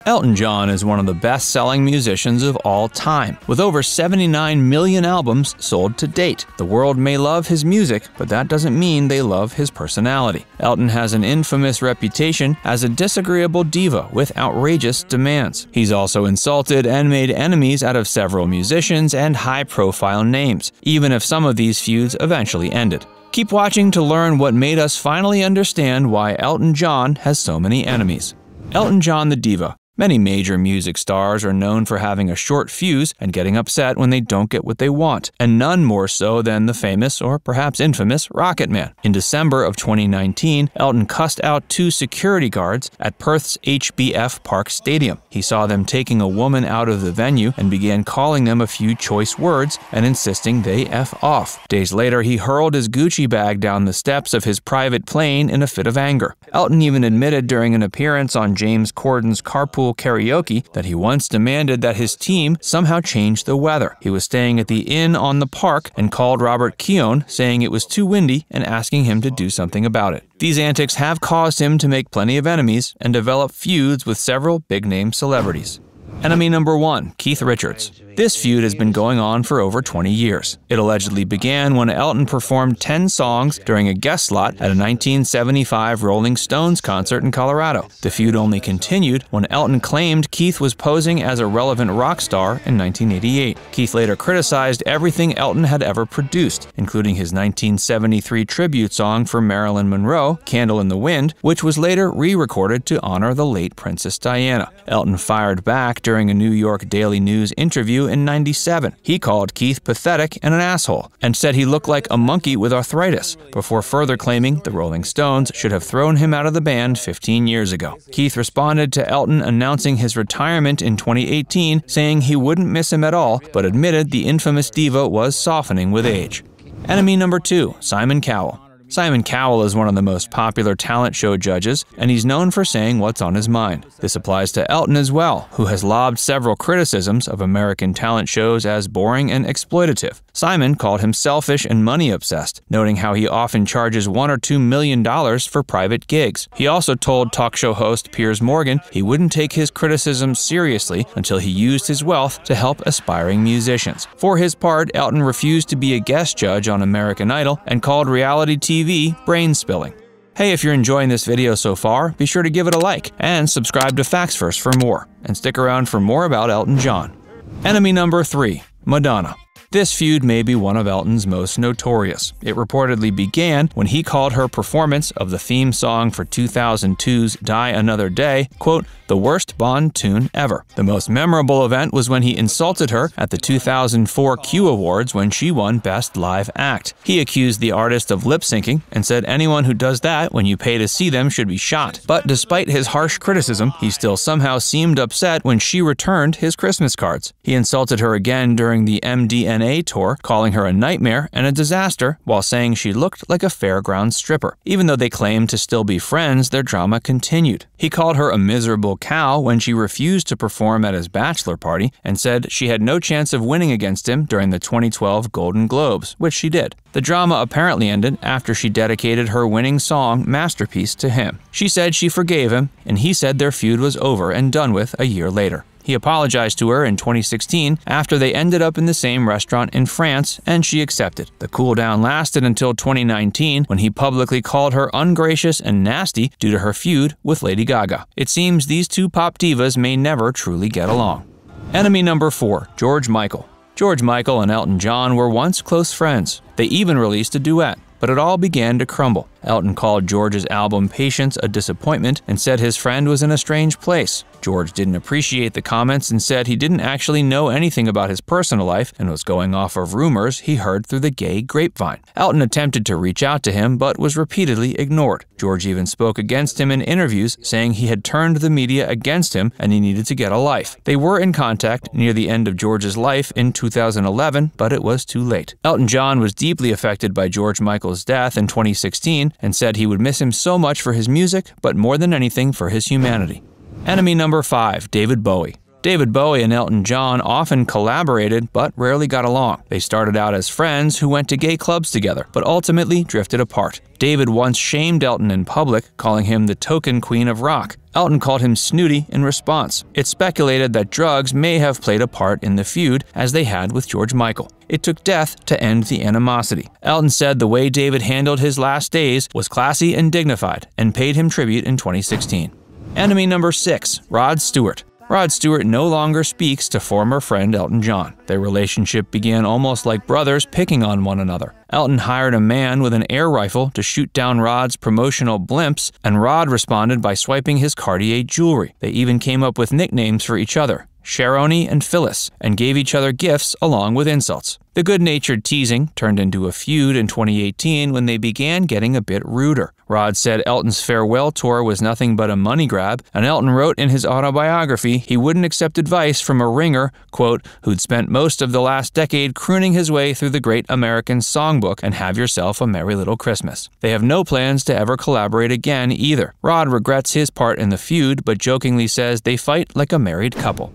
Elton John is one of the best-selling musicians of all time, with over 79 million albums sold to date. The world may love his music, but that doesn't mean they love his personality. Elton has an infamous reputation as a disagreeable diva with outrageous demands. He's also insulted and made enemies out of several musicians and high-profile names, even if some of these feuds eventually ended. Keep watching to learn what made us finally understand why Elton John has so many enemies. Elton John the Diva. Many major music stars are known for having a short fuse and getting upset when they don't get what they want, and none more so than the famous, or perhaps infamous, Rocket Man. In December of 2019, Elton cussed out 2 security guards at Perth's HBF Park Stadium. He saw them taking a woman out of the venue and began calling them a few choice words and insisting they F off. Days later, he hurled his Gucci bag down the steps of his private plane in a fit of anger. Elton even admitted during an appearance on James Corden's Carpool Karaoke that he once demanded that his team somehow change the weather. He was staying at the inn on the park and called Robert Keown, saying it was too windy and asking him to do something about it. These antics have caused him to make plenty of enemies and develop feuds with several big-name celebrities. Enemy number 1, Keith Richards. This feud has been going on for over 20 years. It allegedly began when Elton performed 10 songs during a guest slot at a 1975 Rolling Stones concert in Colorado. The feud only continued when Elton claimed Keith was posing as a relevant rock star in 1988. Keith later criticized everything Elton had ever produced, including his 1973 tribute song for Marilyn Monroe, Candle in the Wind, which was later re-recorded to honor the late Princess Diana. Elton fired back during a New York Daily News interview in '97. He called Keith pathetic and an asshole, and said he looked like a monkey with arthritis, before further claiming the Rolling Stones should have thrown him out of the band 15 years ago. Keith responded to Elton announcing his retirement in 2018, saying he wouldn't miss him at all, but admitted the infamous diva was softening with age. Enemy number 2, Simon Cowell. Simon Cowell is one of the most popular talent show judges, and he's known for saying what's on his mind. This applies to Elton as well, who has lobbed several criticisms of American talent shows as boring and exploitative. Simon called him selfish and money-obsessed, noting how he often charges $1 or $2 million for private gigs. He also told talk show host Piers Morgan he wouldn't take his criticisms seriously until he used his wealth to help aspiring musicians. For his part, Elton refused to be a guest judge on American Idol and called reality TV brain-spilling. Hey, if you're enjoying this video so far, be sure to give it a like and subscribe to Facts First for more, and stick around for more about Elton John. Enemy number 3, Madonna. This feud may be one of Elton's most notorious. It reportedly began when he called her performance of the theme song for 2002's Die Another Day, quote, the worst Bond tune ever. The most memorable event was when he insulted her at the 2004 Q Awards when she won Best Live Act. He accused the artist of lip-syncing and said anyone who does that when you pay to see them should be shot. But despite his harsh criticism, he still somehow seemed upset when she returned his Christmas cards. He insulted her again during the MDNA tour, calling her a nightmare and a disaster while saying she looked like a fairground stripper. Even though they claimed to still be friends, their drama continued. He called her a miserable cow when she refused to perform at his bachelor party and said she had no chance of winning against him during the 2012 Golden Globes, which she did. The drama apparently ended after she dedicated her winning song, Masterpiece, to him. She said she forgave him, and he said their feud was over and done with a year later. He apologized to her in 2016 after they ended up in the same restaurant in France, and she accepted. The cool down lasted until 2019 when he publicly called her ungracious and nasty due to her feud with Lady Gaga. It seems these two pop divas may never truly get along. Enemy number 4, George Michael. George Michael and Elton John were once close friends. They even released a duet, but it all began to crumble. Elton called George's album Patience a disappointment and said his friend was in a strange place. George didn't appreciate the comments and said he didn't actually know anything about his personal life and was going off of rumors he heard through the gay grapevine. Elton attempted to reach out to him but was repeatedly ignored. George even spoke against him in interviews, saying he had turned the media against him and he needed to get a life. They were in contact near the end of George's life in 2011, but it was too late. Elton John was deeply affected by George Michael's death in 2016 and said he would miss him so much for his music, but more than anything for his humanity. Enemy number 5, David Bowie. David Bowie and Elton John often collaborated but rarely got along. They started out as friends who went to gay clubs together, but ultimately drifted apart. David once shamed Elton in public, calling him the token queen of rock. Elton called him snooty in response. It's speculated that drugs may have played a part in the feud, as they had with George Michael. It took death to end the animosity. Elton said the way David handled his last days was classy and dignified, and paid him tribute in 2016. Enemy number 6, Rod Stewart. Rod Stewart no longer speaks to former friend Elton John. Their relationship began almost like brothers picking on one another. Elton hired a man with an air rifle to shoot down Rod's promotional blimps, and Rod responded by swiping his Cartier jewelry. They even came up with nicknames for each other, Sharoni and Phyllis, and gave each other gifts along with insults. The good-natured teasing turned into a feud in 2018 when they began getting a bit ruder. Rod said Elton's farewell tour was nothing but a money grab, and Elton wrote in his autobiography he wouldn't accept advice from a ringer, quote, who'd spent most of the last decade crooning his way through the great American songbook and have yourself a merry little Christmas. They have no plans to ever collaborate again either. Rod regrets his part in the feud, but jokingly says they fight like a married couple.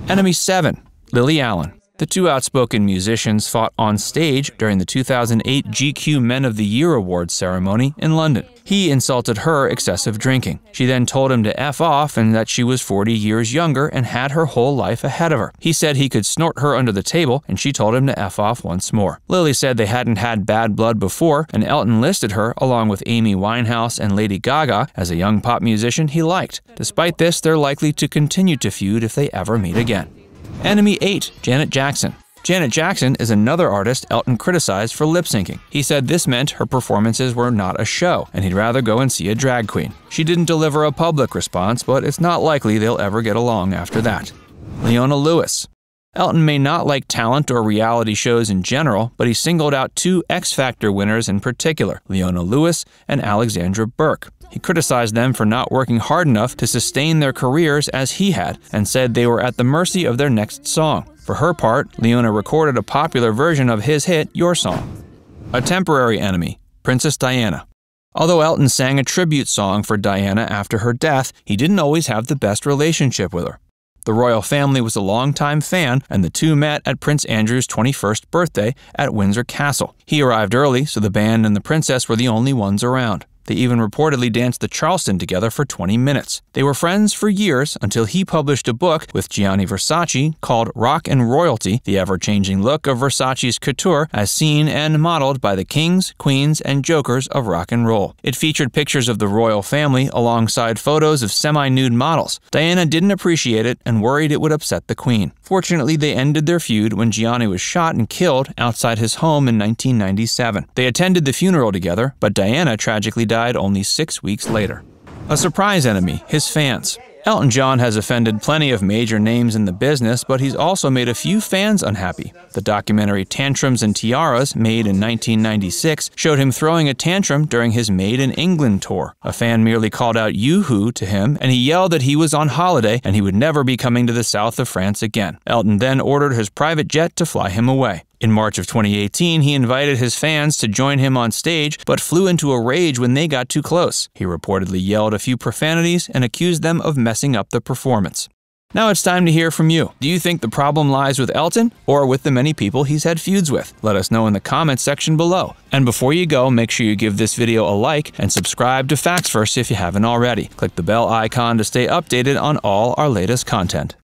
Enemy 7, Lily Allen. The two outspoken musicians fought on stage during the 2008 GQ Men of the Year Awards ceremony in London. He insulted her excessive drinking. She then told him to F off and that she was 40 years younger and had her whole life ahead of her. He said he could snort her under the table, and she told him to F off once more. Lily said they hadn't had bad blood before, and Elton listed her, along with Amy Winehouse and Lady Gaga, as a young pop musician he liked. Despite this, they're likely to continue to feud if they ever meet again. Enemy 8, Janet Jackson. Janet Jackson is another artist Elton criticized for lip-syncing. He said this meant her performances were not a show, and he'd rather go and see a drag queen. She didn't deliver a public response, but it's not likely they'll ever get along after that. Leona Lewis. Elton may not like talent or reality shows in general, but he singled out two X Factor winners in particular, Leona Lewis and Alexandra Burke. He criticized them for not working hard enough to sustain their careers as he had, and said they were at the mercy of their next song. For her part, Leona recorded a popular version of his hit, Your Song. A temporary enemy, Princess Diana. Although Elton sang a tribute song for Diana after her death, he didn't always have the best relationship with her. The royal family was a longtime fan, and the two met at Prince Andrew's 21st birthday at Windsor Castle. He arrived early, so the band and the princess were the only ones around. They even reportedly danced the Charleston together for 20 minutes. They were friends for years until he published a book with Gianni Versace called Rock and Royalty, the ever-changing look of Versace's couture as seen and modeled by the kings, queens, and jokers of rock and roll. It featured pictures of the royal family alongside photos of semi-nude models. Diana didn't appreciate it and worried it would upset the queen. Fortunately, they ended their feud when Gianni was shot and killed outside his home in 1997. They attended the funeral together, but Diana tragically died only 6 weeks later. A surprise enemy, his fans. Elton John has offended plenty of major names in the business, but he's also made a few fans unhappy. The documentary Tantrums and Tiaras, made in 1996, showed him throwing a tantrum during his Made in England tour. A fan merely called out "Yoo-hoo" to him, and he yelled that he was on holiday and he would never be coming to the south of France again. Elton then ordered his private jet to fly him away. In March of 2018, he invited his fans to join him on stage, but flew into a rage when they got too close. He reportedly yelled a few profanities and accused them of messing up the performance. Now it's time to hear from you. Do you think the problem lies with Elton or with the many people he's had feuds with? Let us know in the comments section below. And before you go, make sure you give this video a like and subscribe to Facts First if you haven't already. Click the bell icon to stay updated on all our latest content.